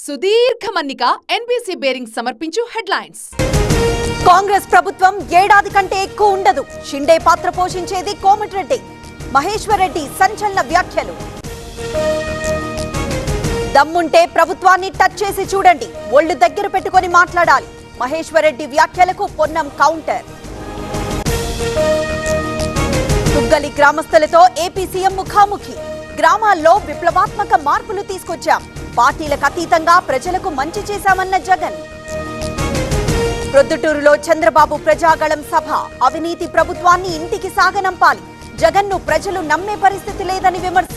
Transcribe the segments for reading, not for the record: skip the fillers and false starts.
సుదీర్ఘ మన్నిక NBC bearing సమర్పించు హెడ్లైన్స్. కాంగ్రెస్ ప్రభుత్వం ఏడాది కంటే ఎక్కువ ఉండదు. షిండే పాత్ర పోషించేది కోమటిరెడ్డి. మహేశ్వర్ రెడ్డి సంచలన వ్యాఖ్యలు. దమ్ముంటే ప్రభుత్వాన్ని టచ్ చేసి చూడండి, ఒళ్ళు దగ్గర పెట్టుకొని మాట్లాడాలి. మహేశ్వర్ రెడ్డి వ్యాఖ్యలకు పొన్నం కౌంటర్. తుగ్గలి గ్రామస్తులతో ఏపీ సీఎం ముఖాముఖి. గ్రామాల్లో విప్లవాత్మక మార్పులు తీసుకొచ్చాం, పార్టీలకు అతీతంగా ప్రజలకు మంచి చేశామన్న జగన్. ప్రొద్దుటూరులో చంద్రబాబు ప్రజాగళం సభ. అవినీతి ప్రభుత్వాన్ని ఇంటికి సాగనంపాలి, జగన్ను ప్రజలు నమ్మే పరిస్థితి లేదని విమర్శ.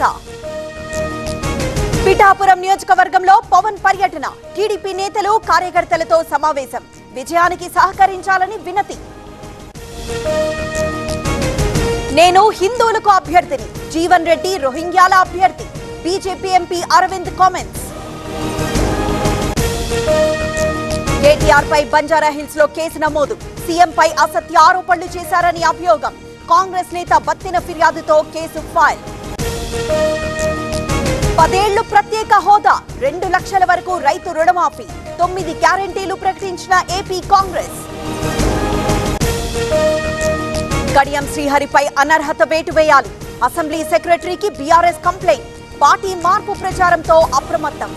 పిఠాపురం నియోజకవర్గంలో పవన్ పర్యటన. టీడీపీ నేతలు కార్యకర్తలతో సమావేశం. విజయానికి సహకరించాలని వినతి. నేను హిందువులకు అభ్యర్థిని. జీవన్ రెడ్డి రోహింగ్యాల అభ్యర్థి. BJP MP Arvind comments. KTR పై బంజారా హిల్స్ లో కేసు నమోదు. సీఎం పై అసత్య ఆరోపణలు చేశారని అభియోగం. కాంగ్రెస్ నేత బత్తిన ఫిర్యాదుతో కేసు ఫైల్. 10 ఏళ్లు ప్రత్యేక హోదా. 2 లక్షల వరకు రైతు రుణమాఫీ. 9 గ్యారెంటీలు ప్రకటించిన ఏపీ కాంగ్రెస్. కడియం శ్రీహరిపై అనర్హత వేటు వేయాలి. అసెంబ్లీ సెక్రటరీకి బీఆర్ఎస్ కంప్లైంట్. పార్టీ మార్పు ప్రచారంతో అప్రమత్తం.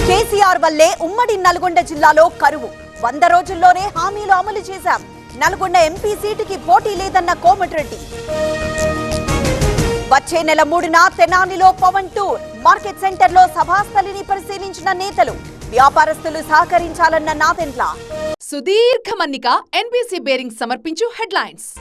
కేసీఆర్ వల్లే ఉమ్మడి నల్గొండ జిల్లాలో కరువు. 100 రోజుల్లోనే హామీలు అమలు చేశాం. నల్గొండ ఎంపీ సీటుకి పోటీ లేదన్న కోమటిరెడ్డి. వచ్చే నెల 3న తెనాలిలో పవన్ టూర్. మార్కెట్ సెంటర్ లో సభాస్థలిని పరిశీలించిన నేతలు. వ్యాపారస్తులు సహకరించాలన్న నాదెండ్ల. సుదీర్ఘ మన్నిక ఎన్బీసీ బేరింగ్ సమర్పించు హెడ్లైన్స్.